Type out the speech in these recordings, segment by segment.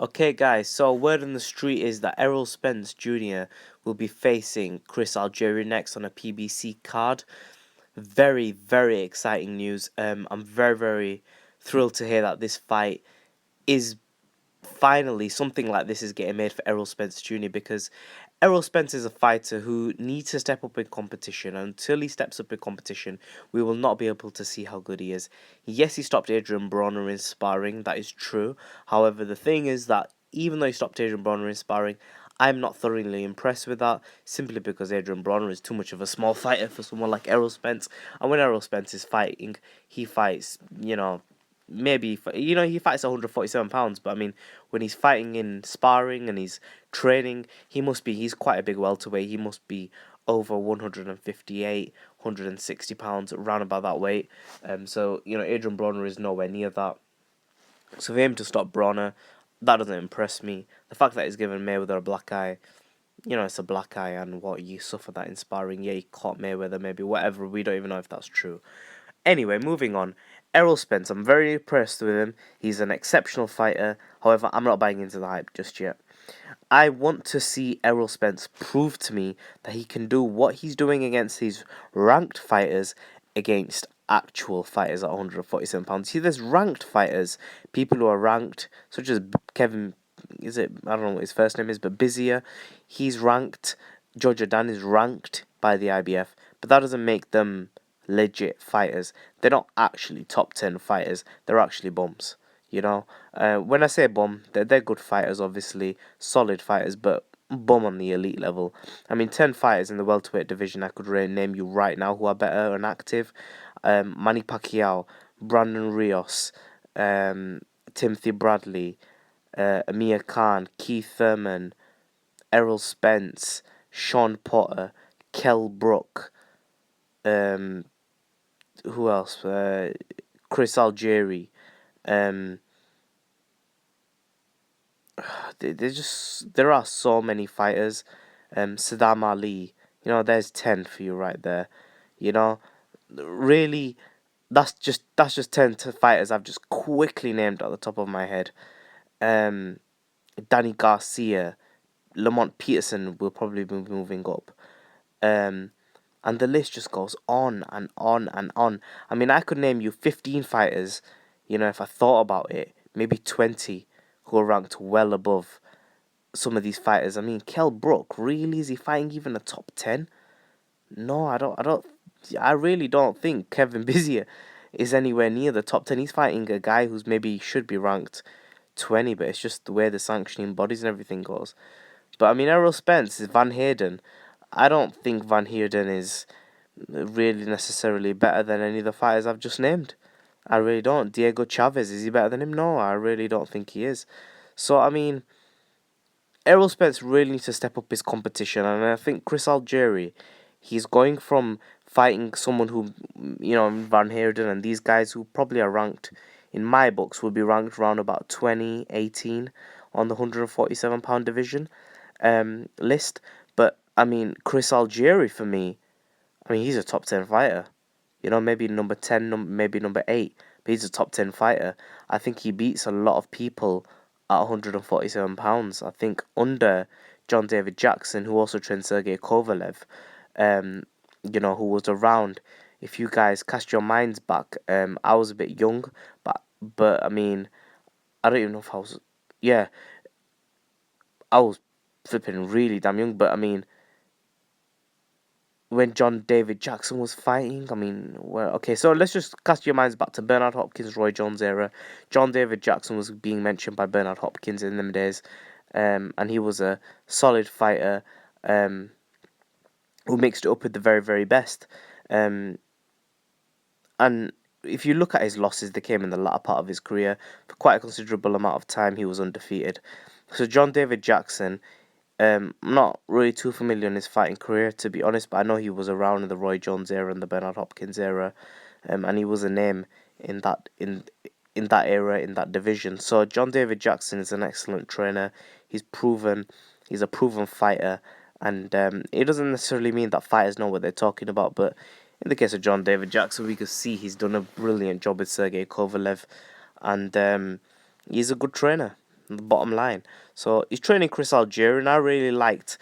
Okay, guys, so word on the street is that Errol Spence Jr. will be facing Chris Algieri next on a PBC card. Very, very exciting news. I'm very, very thrilled to hear that this fight is finally something like this is getting made for Errol Spence Jr. because Errol Spence is a fighter who needs to step up in competition. And until he steps up in competition, we will not be able to see how good he is. Yes, he stopped Adrian Broner in sparring. That is true. However, the thing is that even though he stopped Adrian Broner in sparring, I'm not thoroughly impressed with that, simply because Adrian Broner is too much of a small fighter for someone like Errol Spence. And when Errol Spence is fighting, he fights, maybe he fights 147 pounds, but I mean, when he's fighting in sparring and he's training, he's quite a big welterweight. He must be over 158, 160 pounds, around about that weight. So Adrian Broner is nowhere near that. So for him to stop Broner, that doesn't impress me. The fact that he's given Mayweather a black eye, it's a black eye, and what, you suffer that in sparring. Yeah, he caught Mayweather, maybe, whatever. We don't even know if that's true. Anyway, moving on. Errol Spence, I'm very impressed with him. He's an exceptional fighter. However, I'm not buying into the hype just yet. I want to see Errol Spence prove to me that he can do what he's doing against these ranked fighters against actual fighters at 147 pounds. See, there's ranked fighters, people who are ranked, such as Kevin. I don't know what his first name is, but Bizier. He's ranked. Georgia Dan is ranked by the IBF, but that doesn't make them legit fighters. They're not actually top 10 fighters. They're actually bums. When I say bum, they're good fighters, obviously, solid fighters, but bum on the elite level. I mean, 10 fighters in the welterweight division I could name you right now who are better and active. Manny Pacquiao, Brandon Rios, Timothy Bradley, Amir Khan, Keith Thurman, Errol Spence, Sean Potter, Kell Brook, who else? Chris Algieri. There are so many fighters. Saddam Ali. There's 10 for you right there. Really, that's just 10 fighters I've just quickly named at the top of my head. Danny Garcia, Lamont Peterson will probably be moving up. And the list just goes on and on and on. I mean, I could name you 15 fighters, if I thought about it, maybe 20 who are ranked well above some of these fighters. I mean, Kell Brook, really? Is he fighting even a top 10? No, I really don't think Kevin Bizier is anywhere near the top 10. He's fighting a guy who's maybe should be ranked 20, but it's just the way the sanctioning bodies and everything goes. But I mean, Errol Spence is Van Heerden. I don't think Van Heerden is really necessarily better than any of the fighters I've just named. I really don't. Diego Chavez, is he better than him? No, I really don't think he is. So, I mean, Errol Spence really needs to step up his competition. And I think Chris Algieri, he's going from fighting someone who, Van Heerden and these guys who probably are ranked, in my books, will be ranked around about 20, 18 on the 147-pound division list. But, I mean, Chris Algieri, for me, he's a top 10 fighter. Maybe number 10, maybe number 8. But he's a top 10 fighter. I think he beats a lot of people at 147 pounds. I think under John David Jackson, who also trained Sergey Kovalev, who was around. If you guys cast your minds back, I was a bit young, but I mean, I don't even know if I was. Yeah, I was flipping really damn young, but I mean, when John David Jackson was fighting, okay, so let's just cast your minds back to Bernard Hopkins, Roy Jones era. John David Jackson was being mentioned by Bernard Hopkins in them days, and he was a solid fighter, who mixed it up with the very, very best. And if you look at his losses, they came in the latter part of his career. For quite a considerable amount of time, he was undefeated. So John David Jackson, I'm not really too familiar in his fighting career, to be honest, but I know he was around in the Roy Jones era and the Bernard Hopkins era, and he was a name in that era, in that division. So John David Jackson is an excellent trainer. He's a proven fighter, and it doesn't necessarily mean that fighters know what they're talking about, but in the case of John David Jackson, we could see he's done a brilliant job with Sergey Kovalev, and he's a good trainer. the bottom line. So he's training Chris Algieri, and I really liked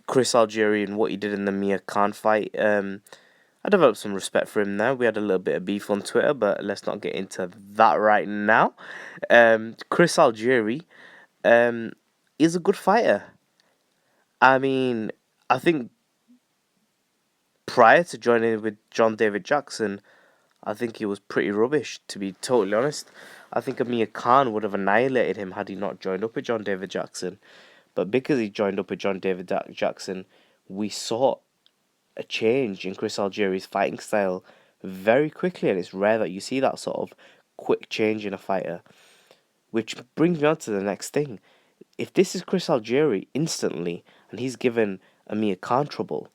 Chris Algieri and what he did in the Mia Khan fight. I developed some respect for him now. We had a little bit of beef on Twitter, but let's not get into that right now. Chris Algieri is a good fighter. I mean, I think prior to joining with John David Jackson, I think he was pretty rubbish, to be totally honest. I think Amir Khan would have annihilated him had he not joined up with John David Jackson. But because he joined up with John David Jackson, we saw a change in Chris Algieri's fighting style very quickly, and it's rare that you see that sort of quick change in a fighter. Which brings me on to the next thing. If this is Chris Algieri instantly, and he's given Amir Khan trouble,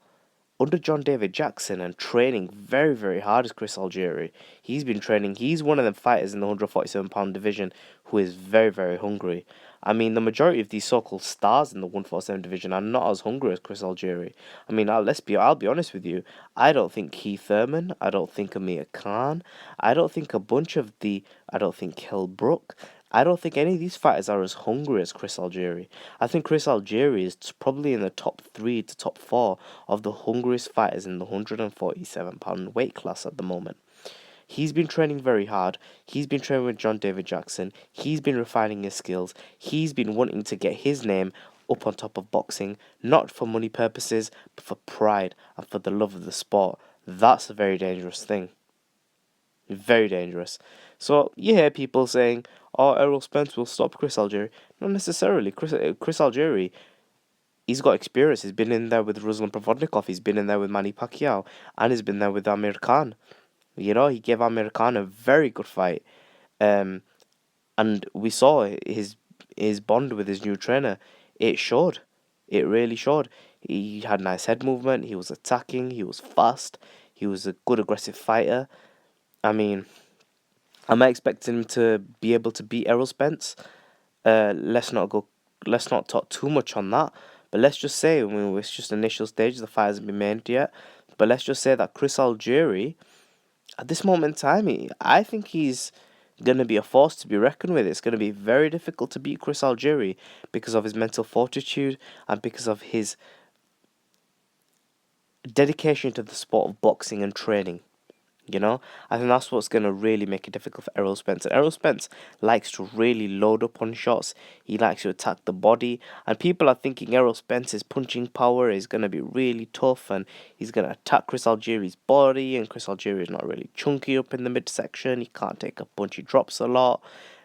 under John David Jackson and training very, very hard as Chris Algieri, he's been training. He's one of the fighters in the 147-pound division who is very, very hungry. I mean, the majority of these so-called stars in the 147 division are not as hungry as Chris Algieri. I mean, I'll be honest with you. I don't think Keith Thurman. I don't think Amir Khan. I don't think I don't think Kell Brook. I don't think any of these fighters are as hungry as Chris Algieri. I think Chris Algieri is probably in the top 3 to top 4 of the hungriest fighters in the 147-pound weight class at the moment. He's been training very hard. He's been training with John David Jackson. He's been refining his skills. He's been wanting to get his name up on top of boxing, not for money purposes, but for pride and for the love of the sport. That's a very dangerous thing. Very dangerous. So you hear people saying, "Oh, Errol Spence will stop Chris Algieri." Not necessarily. Chris Algieri, he's got experience. He's been in there with Ruslan Provodnikov. He's been in there with Manny Pacquiao, and he's been there with Amir Khan. You know, he gave Amir Khan a very good fight. And we saw his bond with his new trainer. It showed. It really showed. He had nice head movement. He was attacking. He was fast. He was a good aggressive fighter. I mean, am I expecting him to be able to beat Errol Spence? Let's not talk too much on that. But let's just say, I mean, it's just initial stages. The fight hasn't been made yet. But let's just say that Chris Algieri, at this moment in time, I think he's going to be a force to be reckoned with. It's going to be very difficult to beat Chris Algieri because of his mental fortitude and because of his dedication to the sport of boxing and training. You know, I think that's what's going to really make it difficult for Errol Spence. And Errol Spence likes to really load up on shots. He likes to attack the body. And people are thinking Errol Spence's punching power is going to be really tough and he's going to attack Chris Algieri's body. And Chris Algieri is not really chunky up in the midsection. He can't take a punch. He drops a lot,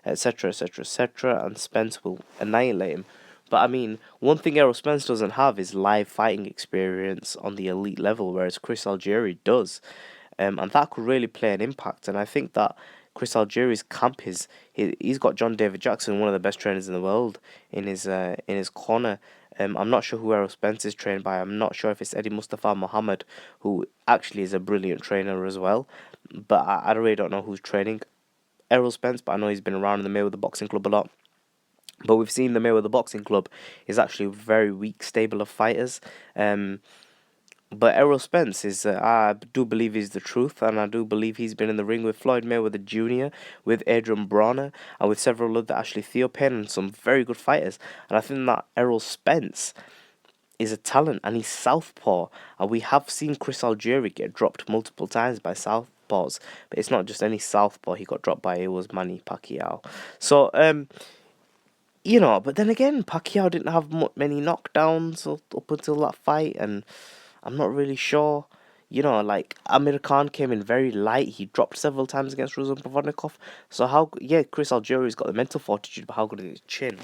etc., etc., etc. And Spence will annihilate him. But I mean, one thing Errol Spence doesn't have is live fighting experience on the elite level, whereas Chris Algieri does. And that could really play an impact. And I think that Chris Algieri's camp he's got John David Jackson, one of the best trainers in the world, in his corner. I'm not sure who Errol Spence is trained by. I'm not sure if it's Eddie Mustafa Muhammad, who actually is a brilliant trainer as well. But I really don't know who's training Errol Spence, but I know he's been around in the Mayweather Boxing Club a lot. But we've seen the Mayweather Boxing Club is actually a very weak stable of fighters. But Errol Spence is, I do believe he's the truth, and I do believe he's been in the ring with Floyd Mayweather Jr., with Adrian Bronner, and with several other Ashley Theopen, and some very good fighters. And I think that Errol Spence is a talent, and he's southpaw, and we have seen Chris Algieri get dropped multiple times by southpaws, but it's not just any southpaw he got dropped by, it was Manny Pacquiao. So, you know, but then again, Pacquiao didn't have many knockdowns up until that fight, and I'm not really sure. You know, like, Amir Khan came in very light. He dropped several times against Ruslan Provodnikov. So Chris Algieri's got the mental fortitude, but how good is his chin?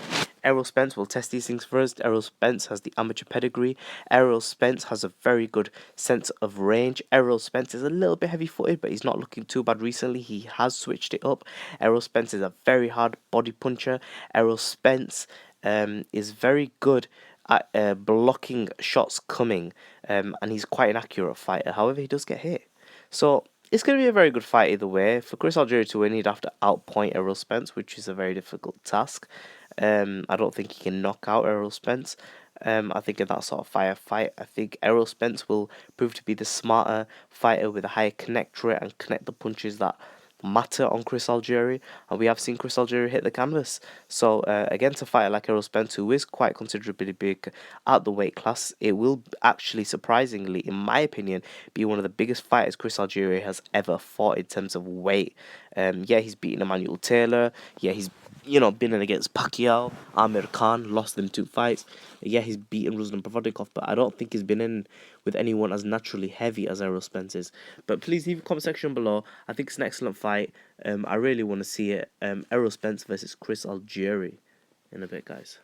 Errol Spence will test these things first. Errol Spence has the amateur pedigree. Errol Spence has a very good sense of range. Errol Spence is a little bit heavy-footed, but he's not looking too bad recently. He has switched it up. Errol Spence is a very hard body puncher. Errol Spence is very good at blocking shots coming, and he's quite an accurate fighter. However, he does get hit. So it's going to be a very good fight either way. For Chris Algieri to win, he'd have to outpoint Errol Spence, which is a very difficult task. I don't think he can knock out Errol Spence. I think in that sort of fight, I think Errol Spence will prove to be the smarter fighter with a higher connect rate and connect the punches that matter on Chris Algieri, and we have seen Chris Algieri hit the canvas. So against a fighter like Errol Spence, who is quite considerably big at the weight class, it will actually, surprisingly, in my opinion, be one of the biggest fighters Chris Algieri has ever fought in terms of weight. Yeah, he's beaten Emmanuel Taylor. Yeah, he's been in against Pacquiao, Amir Khan, lost them 2 fights. Yeah, he's beaten Ruslan Provodnikov, but I don't think he's been in with anyone as naturally heavy as Errol Spence is. But please leave a comment section below. I think it's an excellent fight. I really want to see it. Errol Spence versus Chris Algieri in a bit, guys.